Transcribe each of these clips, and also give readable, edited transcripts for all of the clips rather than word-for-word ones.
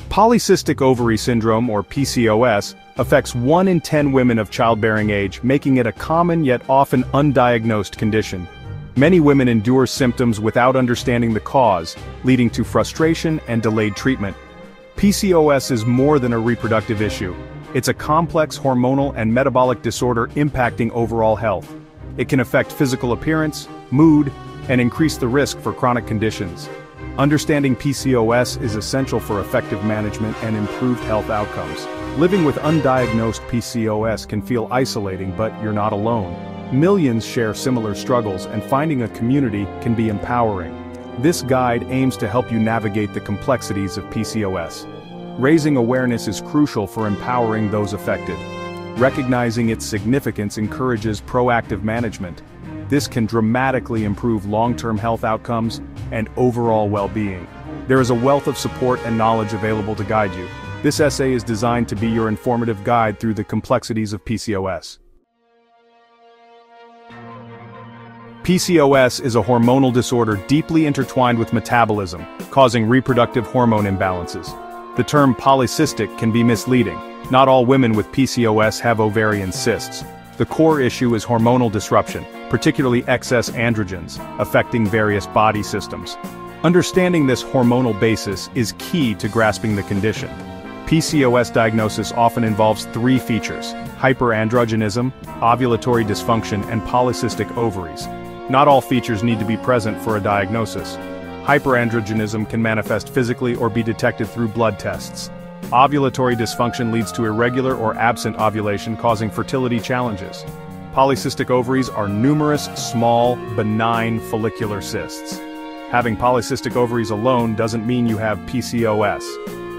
Polycystic ovary syndrome, or PCOS, affects 1 in 10 women of childbearing age, making it a common yet often undiagnosed condition. Many women endure symptoms without understanding the cause, leading to frustration and delayed treatment. PCOS is more than a reproductive issue. It's a complex hormonal and metabolic disorder impacting overall health. It can affect physical appearance, mood, and increase the risk for chronic conditions. Understanding PCOS is essential for effective management and improved health outcomes. Living with undiagnosed PCOS can feel isolating, but you're not alone. Millions share similar struggles, and finding a community can be empowering. This guide aims to help you navigate the complexities of PCOS. Raising awareness is crucial for empowering those affected. Recognizing its significance encourages proactive management. This can dramatically improve long-term health outcomes and overall well-being. There is a wealth of support and knowledge available to guide you. This essay is designed to be your informative guide through the complexities of PCOS. PCOS is a hormonal disorder deeply intertwined with metabolism, causing reproductive hormone imbalances. The term polycystic can be misleading. Not all women with PCOS have ovarian cysts. The core issue is hormonal disruption, particularly excess androgens, affecting various body systems. Understanding this hormonal basis is key to grasping the condition. PCOS diagnosis often involves 3 features: hyperandrogenism, ovulatory dysfunction, and polycystic ovaries. Not all features need to be present for a diagnosis. Hyperandrogenism can manifest physically or be detected through blood tests. Ovulatory dysfunction leads to irregular or absent ovulation, causing fertility challenges. Polycystic ovaries are numerous, small, benign follicular cysts. Having polycystic ovaries alone doesn't mean you have PCOS.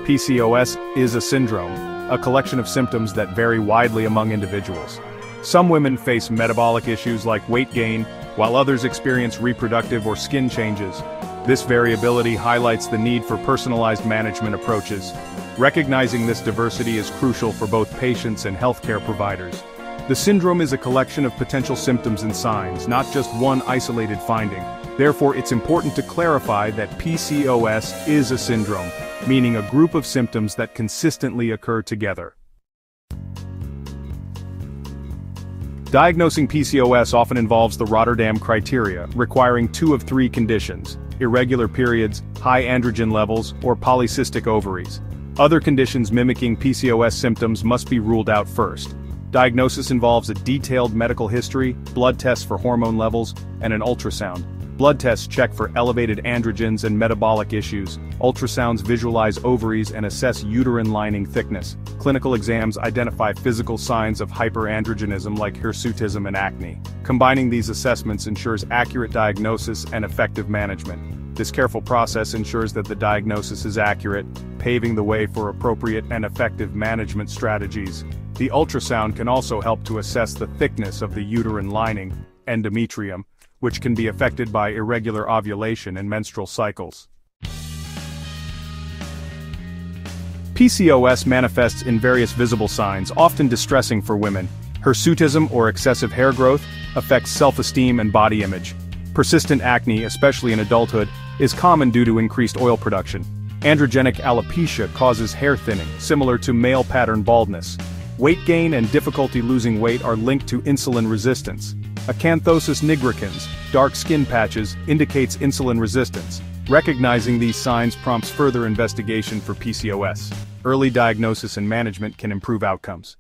PCOS is a syndrome, a collection of symptoms that vary widely among individuals. Some women face metabolic issues like weight gain, while others experience reproductive or skin changes. This variability highlights the need for personalized management approaches. Recognizing this diversity is crucial for both patients and healthcare providers. The syndrome is a collection of potential symptoms and signs, not just one isolated finding. Therefore, it's important to clarify that PCOS is a syndrome, meaning a group of symptoms that consistently occur together. Diagnosing PCOS often involves the Rotterdam criteria, requiring 2 of 3 conditions: irregular periods, high androgen levels, or polycystic ovaries. Other conditions mimicking PCOS symptoms must be ruled out first. Diagnosis involves a detailed medical history, blood tests for hormone levels, and an ultrasound. Blood tests check for elevated androgens and metabolic issues. Ultrasounds visualize ovaries and assess uterine lining thickness. Clinical exams identify physical signs of hyperandrogenism like hirsutism and acne. Combining these assessments ensures accurate diagnosis and effective management. This careful process ensures that the diagnosis is accurate, paving the way for appropriate and effective management strategies. The ultrasound can also help to assess the thickness of the uterine lining, endometrium, which can be affected by irregular ovulation and menstrual cycles. PCOS manifests in various visible signs, often distressing for women. Hirsutism, or excessive hair growth, affects self-esteem and body image. Persistent acne, especially in adulthood, is common due to increased oil production. Androgenic alopecia causes hair thinning, similar to male pattern baldness. Weight gain and difficulty losing weight are linked to insulin resistance. Acanthosis nigricans, dark skin patches, indicates insulin resistance. Recognizing these signs prompts further investigation for PCOS. Early diagnosis and management can improve outcomes.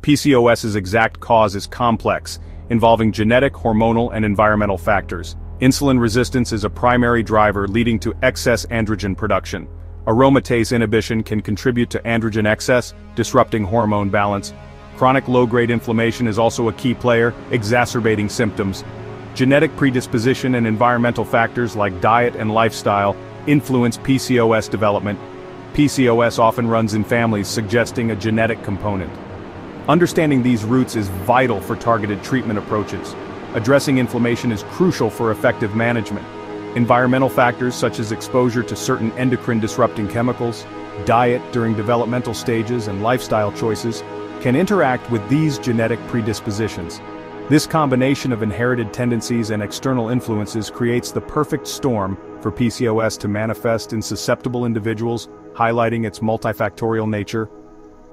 PCOS's exact cause is complex, involving genetic, hormonal, and environmental factors. Insulin resistance is a primary driver leading to excess androgen production. Aromatase inhibition can contribute to androgen excess, disrupting hormone balance. Chronic low-grade inflammation is also a key player, exacerbating symptoms. Genetic predisposition and environmental factors like diet and lifestyle influence PCOS development. PCOS often runs in families, suggesting a genetic component. Understanding these roots is vital for targeted treatment approaches. Addressing inflammation is crucial for effective management. Environmental factors such as exposure to certain endocrine-disrupting chemicals, diet during developmental stages, and lifestyle choices can interact with these genetic predispositions. This combination of inherited tendencies and external influences creates the perfect storm for PCOS to manifest in susceptible individuals, highlighting its multifactorial nature.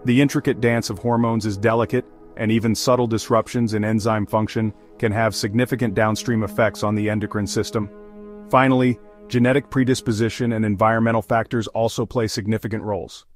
The intricate dance of hormones is delicate, and even subtle disruptions in enzyme function can have significant downstream effects on the endocrine system. Finally, genetic predisposition and environmental factors also play significant roles.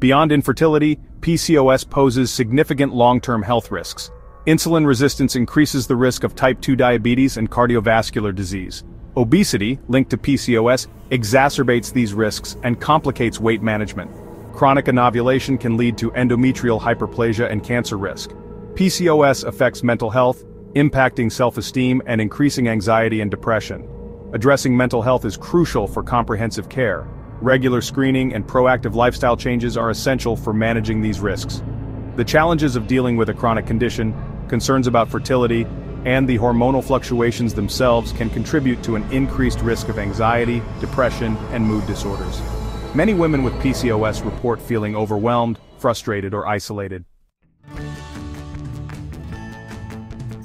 Beyond infertility, PCOS poses significant long-term health risks. Insulin resistance increases the risk of type 2 diabetes and cardiovascular disease. Obesity, linked to PCOS, exacerbates these risks and complicates weight management. Chronic anovulation can lead to endometrial hyperplasia and cancer risk. PCOS affects mental health, impacting self-esteem and increasing anxiety and depression. Addressing mental health is crucial for comprehensive care. Regular screening and proactive lifestyle changes are essential for managing these risks. The challenges of dealing with a chronic condition, concerns about fertility, and the hormonal fluctuations themselves can contribute to an increased risk of anxiety, depression, and mood disorders. Many women with PCOS report feeling overwhelmed, frustrated, or isolated.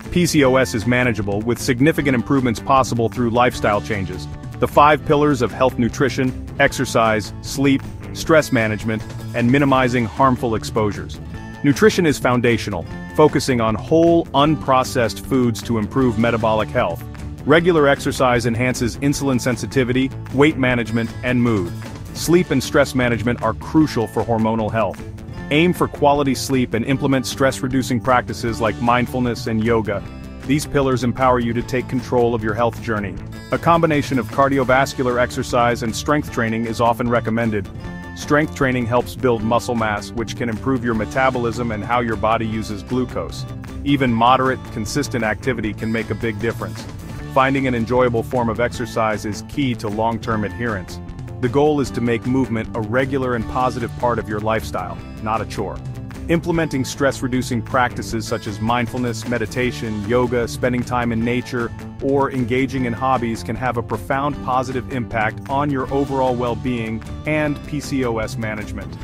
PCOS is manageable with significant improvements possible through lifestyle changes. The 5 pillars of health: nutrition, exercise, sleep, stress management, and minimizing harmful exposures. Nutrition is foundational, focusing on whole, unprocessed foods to improve metabolic health. Regular exercise enhances insulin sensitivity, weight management, and mood. Sleep and stress management are crucial for hormonal health. Aim for quality sleep and implement stress-reducing practices like mindfulness and yoga. These pillars empower you to take control of your health journey. A combination of cardiovascular exercise and strength training is often recommended. Strength training helps build muscle mass, which can improve your metabolism and how your body uses glucose. Even moderate, consistent activity can make a big difference. Finding an enjoyable form of exercise is key to long-term adherence. The goal is to make movement a regular and positive part of your lifestyle, not a chore. Implementing stress-reducing practices such as mindfulness, meditation, yoga, spending time in nature, or engaging in hobbies can have a profound positive impact on your overall well-being and PCOS management.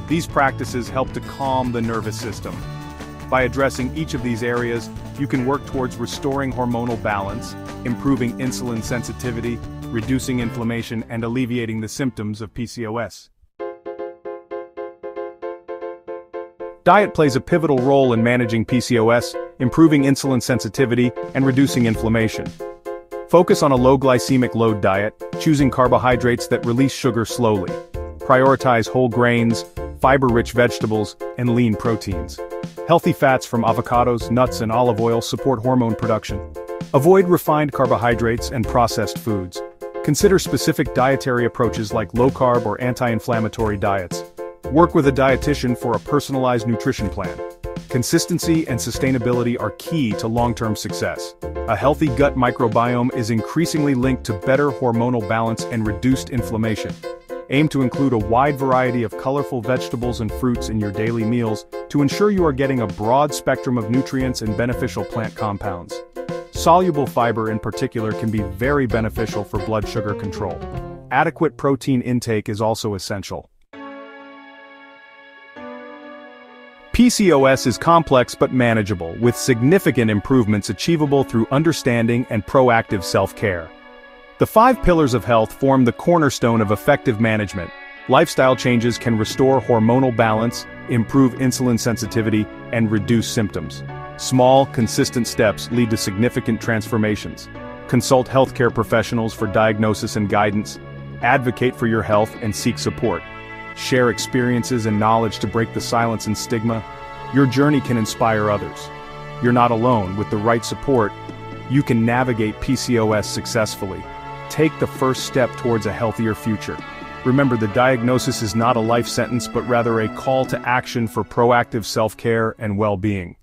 These practices help to calm the nervous system. By addressing each of these areas, you can work towards restoring hormonal balance, improving insulin sensitivity, reducing inflammation, and alleviating the symptoms of PCOS. Diet plays a pivotal role in managing PCOS, improving insulin sensitivity, and reducing inflammation. Focus on a low glycemic load diet, choosing carbohydrates that release sugar slowly. Prioritize whole grains, fiber-rich vegetables, and lean proteins. Healthy fats from avocados, nuts, and olive oil support hormone production. Avoid refined carbohydrates and processed foods. Consider specific dietary approaches like low-carb or anti-inflammatory diets. Work with a dietitian for a personalized nutrition plan. Consistency and sustainability are key to long-term success. A healthy gut microbiome is increasingly linked to better hormonal balance and reduced inflammation. Aim to include a wide variety of colorful vegetables and fruits in your daily meals to ensure you are getting a broad spectrum of nutrients and beneficial plant compounds. Soluble fiber in particular can be very beneficial for blood sugar control. Adequate protein intake is also essential. PCOS is complex but manageable, with significant improvements achievable through understanding and proactive self-care. The 5 pillars of health form the cornerstone of effective management. Lifestyle changes can restore hormonal balance, improve insulin sensitivity, and reduce symptoms. Small, consistent steps lead to significant transformations. Consult healthcare professionals for diagnosis and guidance. Advocate for your health and seek support. Share experiences and knowledge to break the silence and stigma. Your journey can inspire others. You're not alone. With the right support, you can navigate PCOS successfully. Take the first step towards a healthier future. Remember, the diagnosis is not a life sentence but rather a call to action for proactive self-care and well-being.